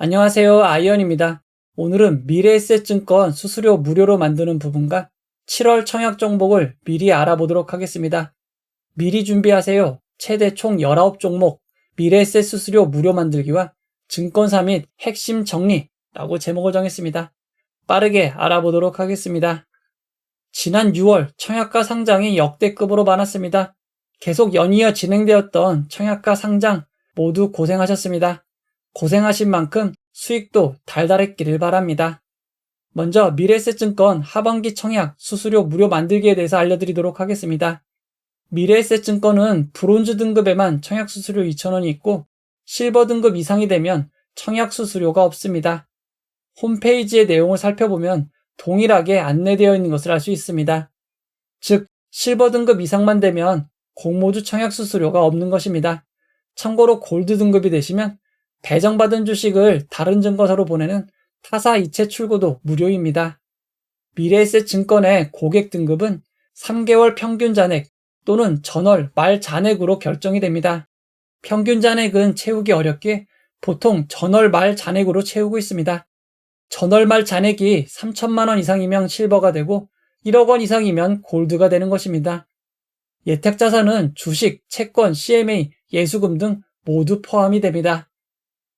안녕하세요. 아이언입니다. 오늘은 미래에셋증권 수수료 무료로 만드는 부분과 7월 청약 종목을 미리 알아보도록 하겠습니다. 미리 준비하세요. 최대 총 19종목 미래에셋 수수료 무료 만들기와 증권사 및 핵심 정리라고 제목을 정했습니다. 빠르게 알아보도록 하겠습니다. 지난 6월 청약가 상장이 역대급으로 많았습니다. 계속 연이어 진행되었던 청약가 상장 모두 고생하셨습니다. 고생하신 만큼 수익도 달달했기를 바랍니다. 먼저 미래에셋증권 하반기 청약 수수료 무료 만들기에 대해서 알려드리도록 하겠습니다. 미래에셋증권은 브론즈 등급에만 청약 수수료 2,000원이 있고 실버 등급 이상이 되면 청약 수수료가 없습니다. 홈페이지의 내용을 살펴보면 동일하게 안내되어 있는 것을 알 수 있습니다. 즉, 실버 등급 이상만 되면 공모주 청약 수수료가 없는 것입니다. 참고로 골드 등급이 되시면 배정받은 주식을 다른 증권사로 보내는 타사 이체 출고도 무료입니다. 미래에셋증권의 고객 등급은 3개월 평균 잔액 또는 전월 말 잔액으로 결정이 됩니다. 평균 잔액은 채우기 어렵기에 보통 전월 말 잔액으로 채우고 있습니다. 전월 말 잔액이 3천만 원 이상이면 실버가 되고 1억 원 이상이면 골드가 되는 것입니다. 예탁자산은 주식, 채권, CMA, 예수금 등 모두 포함이 됩니다.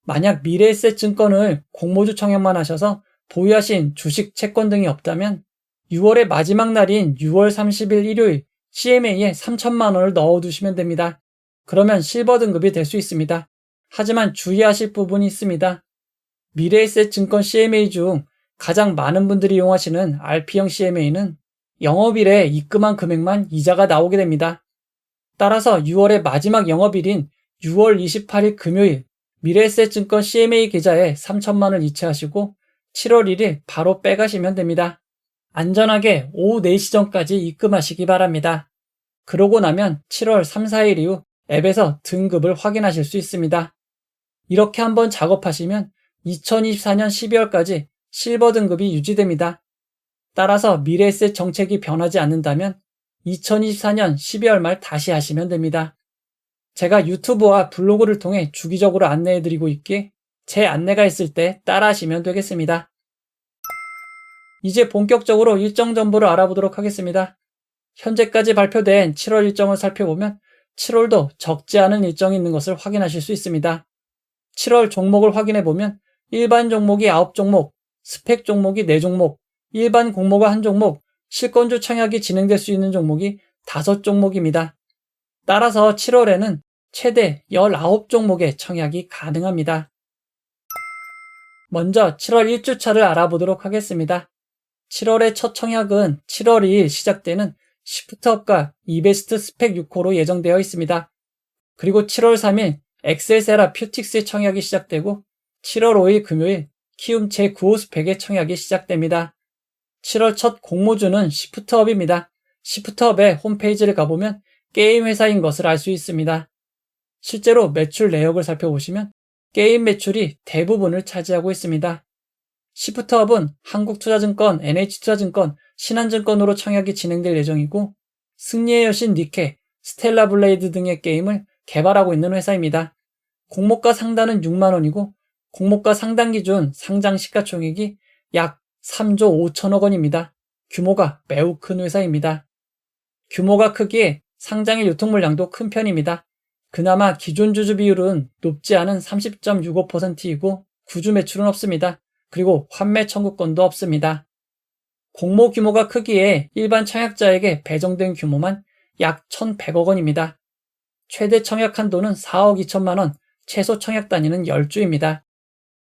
만약 미래에셋증권을 공모주 청약만 하셔서 보유하신 주식, 채권 등이 없다면 6월의 마지막 날인 6월 30일 일요일 CMA에 3천만 원을 넣어두시면 됩니다. 그러면 실버 등급이 될 수 있습니다. 하지만 주의하실 부분이 있습니다. 미래에셋증권 CMA 중 가장 많은 분들이 이용하시는 RP형 CMA는 영업일에 입금한 금액만 이자가 나오게 됩니다. 따라서 6월의 마지막 영업일인 6월 28일 금요일 미래에셋증권 CMA 계좌에 3천만 원을 이체하시고 7월 1일 바로 빼가시면 됩니다. 안전하게 오후 4시 전까지 입금하시기 바랍니다. 그러고 나면 7월 3, 4일 이후 앱에서 등급을 확인하실 수 있습니다. 이렇게 한번 작업하시면 2024년 12월까지 실버 등급이 유지됩니다. 따라서 미래에셋 정책이 변하지 않는다면 2024년 12월 말 다시 하시면 됩니다. 제가 유튜브와 블로그를 통해 주기적으로 안내해드리고 있기에 제 안내가 있을 때 따라하시면 되겠습니다. 이제 본격적으로 일정 정보를 알아보도록 하겠습니다. 현재까지 발표된 7월 일정을 살펴보면 7월도 적지 않은 일정이 있는 것을 확인하실 수 있습니다. 7월 종목을 확인해보면 일반 종목이 9종목, 스펙 종목이 4종목, 일반 공모가 1종목, 실권주 청약이 진행될 수 있는 종목이 5종목입니다. 따라서 7월에는 최대 19종목의 청약이 가능합니다. 먼저 7월 1주차를 알아보도록 하겠습니다. 7월의 첫 청약은 7월 2일 시작되는 시프트업과 이베스트 스펙 6호로 예정되어 있습니다. 그리고 7월 3일 엑셀세라 퓨틱스의 청약이 시작되고 7월 5일 금요일 키움 제9호 스펙의 청약이 시작됩니다. 7월 첫 공모주는 시프트업입니다. 시프트업의 홈페이지를 가보면 게임 회사인 것을 알 수 있습니다. 실제로 매출 내역을 살펴보시면 게임 매출이 대부분을 차지하고 있습니다. 시프트업은 한국투자증권, NH투자증권, 신한증권으로 청약이 진행될 예정이고 승리의 여신 니케, 스텔라 블레이드 등의 게임을 개발하고 있는 회사입니다. 공모가 상단은 6만 원이고 공모가 상단 기준 상장 시가총액이 약 3조 5천억 원입니다. 규모가 매우 큰 회사입니다. 규모가 크기에 상장의 유통물량도 큰 편입니다. 그나마 기존 주주 비율은 높지 않은 30.65%이고 구주 매출은 없습니다. 그리고 환매 청구권도 없습니다. 공모 규모가 크기에 일반 청약자에게 배정된 규모만 약 1,100억 원입니다. 최대 청약 한도는 4억 2천만 원, 최소 청약 단위는 10주입니다.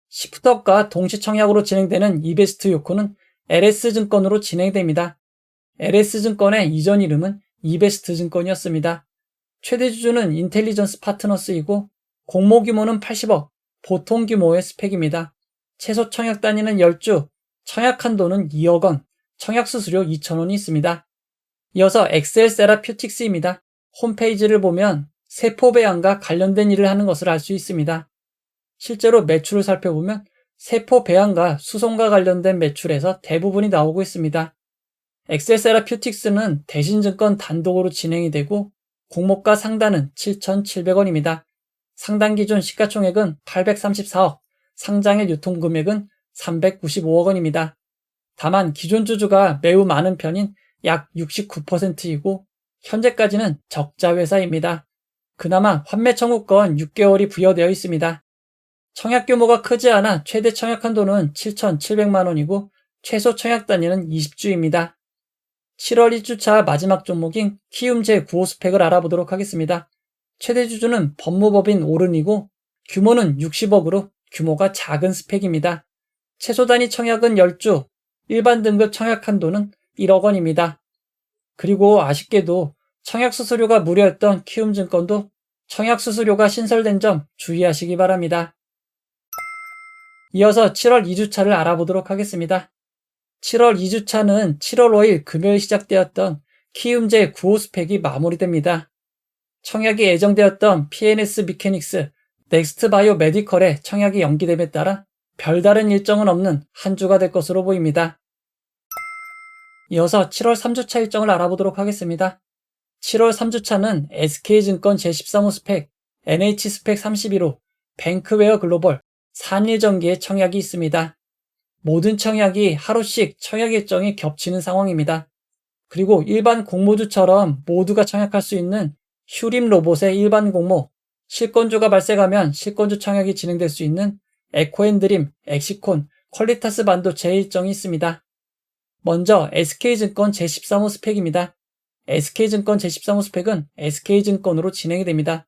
시프트업과 동시 청약으로 진행되는 이베스트 요코는 LS증권으로 진행됩니다. LS증권의 이전 이름은 이베스트증권이었습니다. 최대 주주는 인텔리전스 파트너스이고 공모 규모는 80억, 보통 규모의 스펙입니다. 최소 청약 단위는 10주, 청약 한도는 2억 원, 청약 수수료 2,000원이 있습니다. 이어서 엑셀세라퓨틱스입니다. 홈페이지를 보면 세포 배양과 관련된 일을 하는 것을 알 수 있습니다. 실제로 매출을 살펴보면 세포 배양과 수송과 관련된 매출에서 대부분이 나오고 있습니다. 엑셀세라퓨틱스는 대신증권 단독으로 진행이 되고 공모가 상단은 7,700원입니다. 상단 기준 시가총액은 834억, 상장일 유통금액은 395억 원입니다. 다만 기존 주주가 매우 많은 편인 약 69%이고 현재까지는 적자 회사입니다. 그나마 환매 청구권 6개월이 부여되어 있습니다. 청약 규모가 크지 않아 최대 청약 한도는 7,700만 원이고 최소 청약 단위는 20주입니다. 7월 1주차 마지막 종목인 키움제 9호 스펙을 알아보도록 하겠습니다. 최대 주주는 법무법인 오른이고 규모는 60억으로 규모가 작은 스펙입니다. 최소 단위 청약은 10주, 일반 등급 청약 한도는 1억 원입니다. 그리고 아쉽게도 청약 수수료가 무료였던 키움증권도 청약 수수료가 신설된 점 주의하시기 바랍니다. 이어서 7월 2주차를 알아보도록 하겠습니다. 7월 2주차는 7월 5일 금요일 시작되었던 키움제 9호 스펙이 마무리됩니다. 청약이 예정되었던 PNS 미케닉스, 넥스트바이오 메디컬의 청약이 연기됨에 따라 별다른 일정은 없는 한 주가 될 것으로 보입니다. 이어서 7월 3주차 일정을 알아보도록 하겠습니다. 7월 3주차는 SK증권 제13호 스펙, NH스펙 31호, 뱅크웨어 글로벌, 산일전기의 청약이 있습니다. 모든 청약이 하루씩 청약 일정이 겹치는 상황입니다. 그리고 일반 공모주처럼 모두가 청약할 수 있는 휴림 로봇의 일반 공모, 실권주가 발생하면 실권주 청약이 진행될 수 있는 에코앤드림, 엑시콘, 퀄리타스 반도체 일정이 있습니다. 먼저 SK증권 제13호 스펙입니다. SK증권 제13호 스펙은 SK증권으로 진행이 됩니다.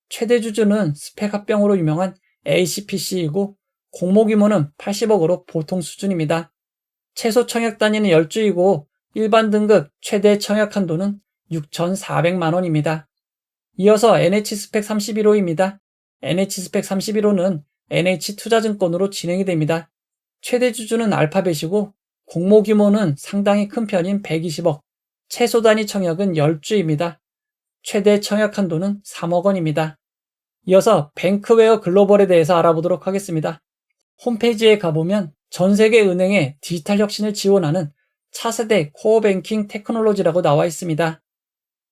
최대 주주는 스펙 합병으로 유명한 ACPC이고 공모 규모는 80억으로 보통 수준입니다. 최소 청약 단위는 10주이고 일반 등급 최대 청약 한도는 6,400만 원입니다. 이어서 NH스펙 31호입니다. NH스펙 31호는 NH투자증권으로 진행이 됩니다. 최대 주주는 알파벳이고 공모 규모는 상당히 큰 편인 120억, 최소 단위 청약은 10주입니다. 최대 청약 한도는 3억 원입니다. 이어서 뱅크웨어 글로벌에 대해서 알아보도록 하겠습니다. 홈페이지에 가보면 전 세계 은행의 디지털 혁신을 지원하는 차세대 코어 뱅킹 테크놀로지라고 나와 있습니다.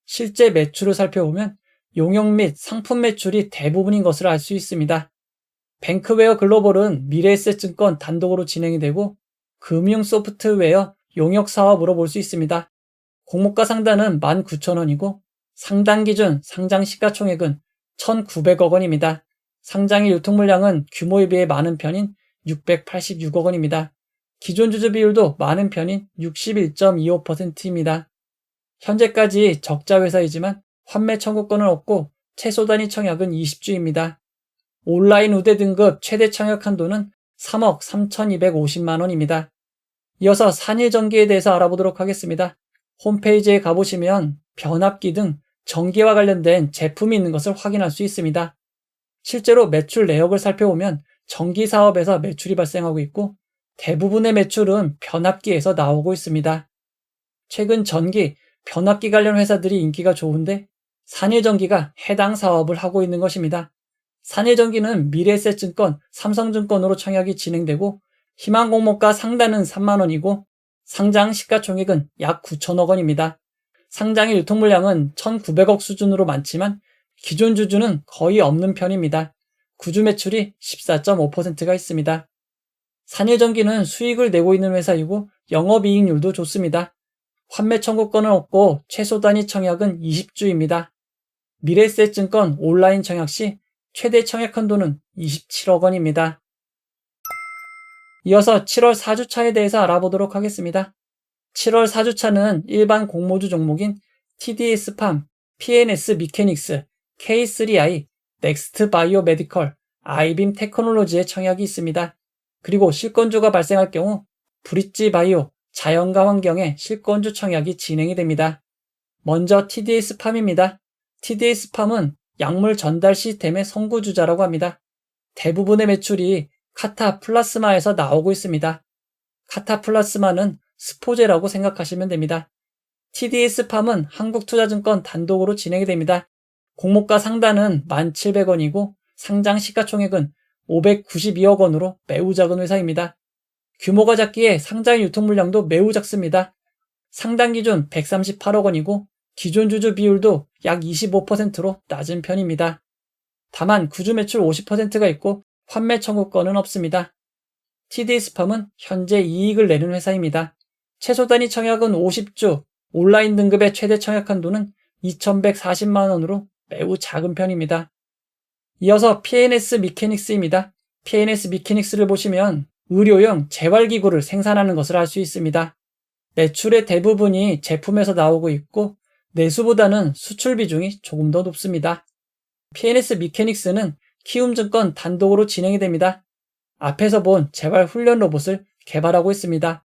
실제 매출을 살펴보면 용역 및 상품 매출이 대부분인 것을 알 수 있습니다. 뱅크웨어 글로벌은 미래에셋증권 단독으로 진행이 되고 금융 소프트웨어 용역 사업으로 볼 수 있습니다. 공모가 상단은 19,000원이고 상단 기준 상장 시가총액은 1,900억 원입니다. 상장일 유통물량은 규모에 비해 많은 편인 686억 원입니다. 기존 주주 비율도 많은 편인 61.25%입니다. 현재까지 적자 회사이지만 환매 청구권은 없고 최소 단위 청약은 20주입니다. 온라인 우대 등급 최대 청약 한도는 3억 3,250만 원입니다. 이어서 산일전기에 대해서 알아보도록 하겠습니다. 홈페이지에 가보시면 변압기 등 전기와 관련된 제품이 있는 것을 확인할 수 있습니다. 실제로 매출 내역을 살펴보면 전기 사업에서 매출이 발생하고 있고 대부분의 매출은 변압기에서 나오고 있습니다. 최근 전기, 변압기 관련 회사들이 인기가 좋은데 산일전기가 해당 사업을 하고 있는 것입니다. 산일전기는 미래에셋증권, 삼성증권으로 청약이 진행되고 희망 공모가 상단은 3만 원이고 상장 시가총액은 약 9천억 원입니다. 상장의 유통물량은 1,900억 수준으로 많지만 기존 주주는 거의 없는 편입니다. 구주 매출이 14.5%가 있습니다. 산일전기는 수익을 내고 있는 회사이고 영업이익률도 좋습니다. 환매 청구권은 없고 최소 단위 청약은 20주입니다. 미래에셋증권 온라인 청약 시 최대 청약 한도는 27억 원입니다. 이어서 7월 4주차에 대해서 알아보도록 하겠습니다. 7월 4주차는 일반 공모주 종목인 TDS팜, PNS 미케닉스, K3i, 넥스트바이오 메디컬, 아이빔 테크놀로지의 청약이 있습니다. 그리고 실권주가 발생할 경우 브릿지바이오, 자연과 환경의 실권주 청약이 진행이 됩니다. 먼저 TDS팜입니다. TDS팜은 약물 전달 시스템의 선구주자라고 합니다. 대부분의 매출이 카타플라스마에서 나오고 있습니다. 카타플라스마는 스포제라고 생각하시면 됩니다. TDS팜은 한국투자증권 단독으로 진행이 됩니다. 공모가 상단은 1,700원이고 상장 시가총액은 592억 원으로 매우 작은 회사입니다. 규모가 작기에 상장 유통물량도 매우 작습니다. 상당 기준 138억 원이고 기존 주주 비율도 약 25%로 낮은 편입니다. 다만 구주 매출 50%가 있고 환매 청구권은 없습니다. TD스팜은 현재 이익을 내는 회사입니다. 최소 단위 청약은 50주, 온라인 등급의 최대 청약 한도는 2,140만 원으로 매우 작은 편입니다. 이어서 PNS 미케닉스입니다. PNS 미케닉스를 보시면 의료용 재활기구를 생산하는 것을 알 수 있습니다. 매출의 대부분이 제품에서 나오고 있고 내수보다는 수출 비중이 조금 더 높습니다. PNS 미케닉스는 키움증권 단독으로 진행이 됩니다. 앞에서 본 재활훈련 로봇을 개발하고 있습니다.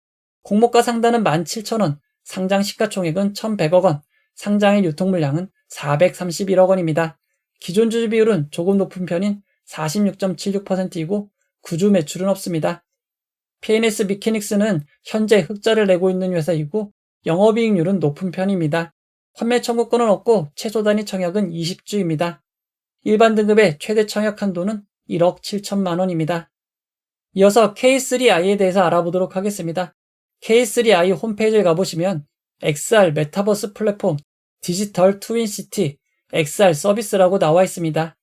공모가 상단은 17,000원, 상장 시가총액은 1,100억 원, 상장의 유통물량은 431억 원입니다. 기존 주주 비율은 조금 높은 편인 46.76%이고 구주 매출은 없습니다. PNS 미케닉스는 현재 흑자를 내고 있는 회사이고 영업이익률은 높은 편입니다. 환매 청구권은 없고 최소 단위 청약은 20주입니다. 일반 등급의 최대 청약 한도는 1억 7천만 원입니다. 이어서 K3i에 대해서 알아보도록 하겠습니다. K3i 홈페이지를 가보시면 XR 메타버스 플랫폼, 디지털 트윈시티, XR 서비스라고 나와 있습니다.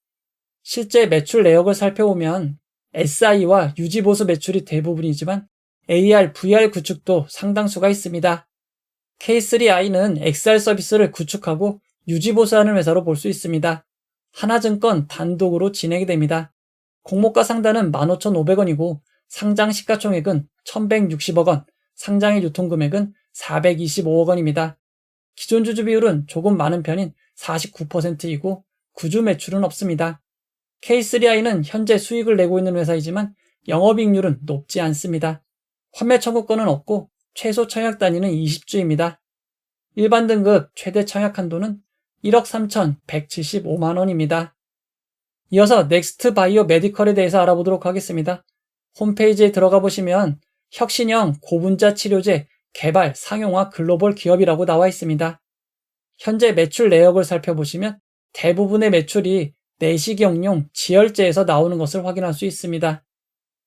실제 매출 내역을 살펴보면 SI와 유지보수 매출이 대부분이지만 AR, VR 구축도 상당수가 있습니다. K3i는 XR 서비스를 구축하고 유지보수하는 회사로 볼 수 있습니다. 하나증권 단독으로 진행이 됩니다. 공모가 상단은 15,500원이고 상장 시가총액은 1,160억 원, 상장의 유통금액은 425억 원입니다. 기존 주주 비율은 조금 많은 편인 49%이고 구주 매출은 없습니다. K3i는 현재 수익을 내고 있는 회사이지만 영업이익률은 높지 않습니다. 환매 청구권은 없고 최소 청약 단위는 20주입니다. 일반 등급 최대 청약 한도는 1억 3,175만 원입니다. 이어서 넥스트 바이오 메디컬에 대해서 알아보도록 하겠습니다. 홈페이지에 들어가 보시면 혁신형 고분자 치료제 개발 상용화 글로벌 기업이라고 나와 있습니다. 현재 매출 내역을 살펴보시면 대부분의 매출이 내시경용 지혈제에서 나오는 것을 확인할 수 있습니다.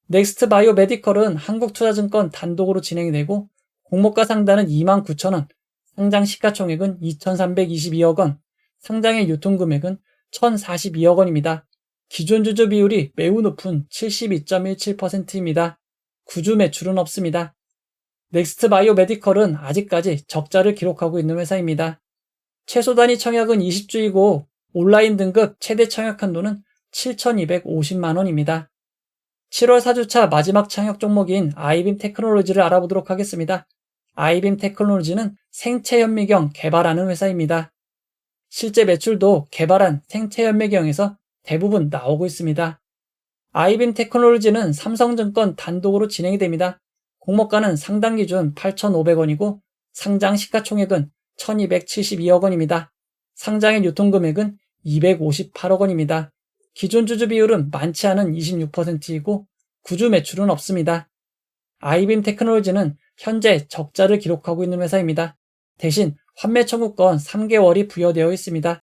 넥스트 바이오 메디컬은 한국투자증권 단독으로 진행이 되고 공모가 상단은 29,000원, 상장 시가총액은 2,322억 원, 상장의 유통금액은 1,042억 원입니다. 기존 주주 비율이 매우 높은 72.17%입니다. 구주 매출은 없습니다. 넥스트 바이오 메디컬은 아직까지 적자를 기록하고 있는 회사입니다. 최소 단위 청약은 20주이고 온라인 등급 최대 청약 한도는 7,250만 원입니다. 7월 4주차 마지막 청약 종목인 아이빔 테크놀로지를 알아보도록 하겠습니다. 아이빔 테크놀로지는 생체현미경 개발하는 회사입니다. 실제 매출도 개발한 생체현미경에서 대부분 나오고 있습니다. 아이빔 테크놀로지는 삼성증권 단독으로 진행이 됩니다. 공모가는 상당 기준 8,500원이고 상장 시가총액은 1,272억 원입니다. 상장의 유통금액은 258억 원입니다. 기존 주주 비율은 많지 않은 26%이고 구주 매출은 없습니다. 아이빔 테크놀로지는 현재 적자를 기록하고 있는 회사입니다. 대신 환매 청구권 3개월이 부여되어 있습니다.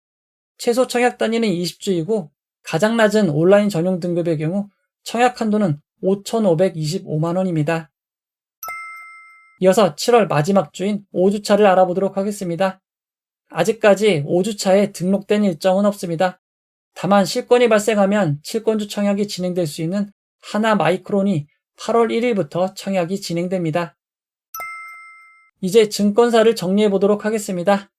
최소 청약 단위는 20주이고 가장 낮은 온라인 전용 등급의 경우 청약 한도는 5,525만 원입니다. 이어서 7월 마지막 주인 5주차를 알아보도록 하겠습니다. 아직까지 5주차에 등록된 일정은 없습니다. 다만 실권이 발생하면 실권주 청약이 진행될 수 있는 하나마이크론이 8월 1일부터 청약이 진행됩니다. 이제 증권사를 정리해 보도록 하겠습니다.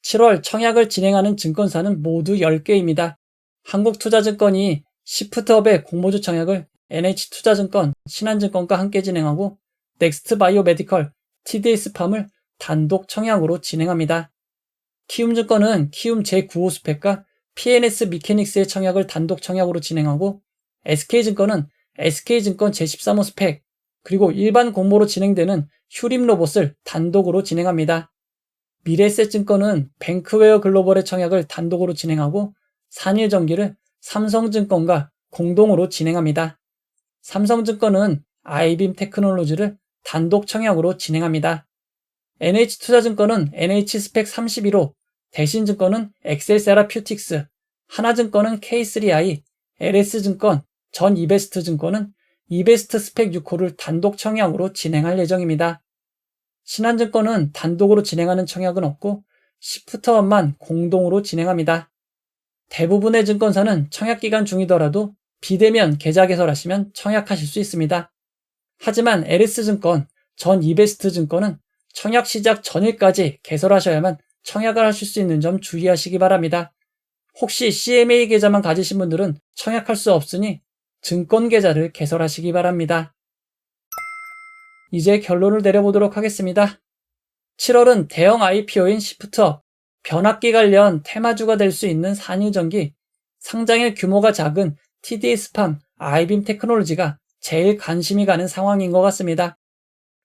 7월 청약을 진행하는 증권사는 모두 10개입니다. 한국투자증권이 시프트업의 공모주 청약을 NH투자증권, 신한증권과 함께 진행하고 넥스트바이오 메디컬, TD스팜을 단독 청약으로 진행합니다. 키움증권은 키움 제9호 스펙과 PNS 미케닉스의 청약을 단독 청약으로 진행하고 SK증권은 SK증권 제13호 스펙, 그리고 일반 공모로 진행되는 휴림 로봇을 단독으로 진행합니다. 미래에셋증권은 뱅크웨어 글로벌의 청약을 단독으로 진행하고 산일전기를 삼성증권과 공동으로 진행합니다. 삼성증권은 아이빔 테크놀로지를 단독 청약으로 진행합니다. NH투자증권은 NH스펙 31호, 대신증권은 엑셀세라퓨틱스, 하나증권은 K3i, LS증권, 전이베스트증권은 이베스트 스펙 6호를 단독 청약으로 진행할 예정입니다. 신한증권은 단독으로 진행하는 청약은 없고 시프트업만 공동으로 진행합니다. 대부분의 증권사는 청약기간 중이더라도 비대면 계좌 개설하시면 청약하실 수 있습니다. 하지만 LS증권, 전 이베스트증권은 청약 시작 전일까지 개설하셔야만 청약을 하실 수 있는 점 주의하시기 바랍니다. 혹시 CMA 계좌만 가지신 분들은 청약할 수 없으니 증권 계좌를 개설하시기 바랍니다. 이제 결론을 내려보도록 하겠습니다. 7월은 대형 IPO인 시프트업, 변압기 관련 테마주가 될 수 있는 산유전기, 상장일 규모가 작은 TD스팜, 아이빔 테크놀로지가 제일 관심이 가는 상황인 것 같습니다.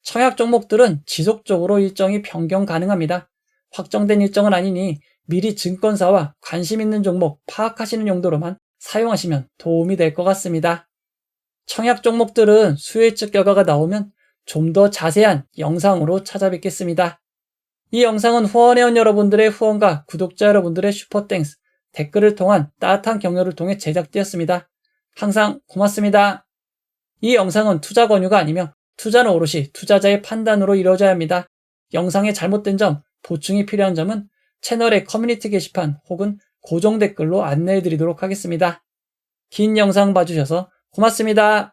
청약 종목들은 지속적으로 일정이 변경 가능합니다. 확정된 일정은 아니니 미리 증권사와 관심 있는 종목 파악하시는 용도로만 사용하시면 도움이 될 것 같습니다. 청약 종목들은 수요 예측 결과가 나오면 좀 더 자세한 영상으로 찾아뵙겠습니다. 이 영상은 후원회원 여러분들의 후원과 구독자 여러분들의 슈퍼땡스, 댓글을 통한 따뜻한 격려를 통해 제작되었습니다. 항상 고맙습니다. 이 영상은 투자 권유가 아니며 투자는 오롯이 투자자의 판단으로 이루어져야 합니다. 영상의 잘못된 점, 보충이 필요한 점은 채널의 커뮤니티 게시판 혹은 고정 댓글로 안내해 드리도록 하겠습니다. 긴 영상 봐주셔서 고맙습니다.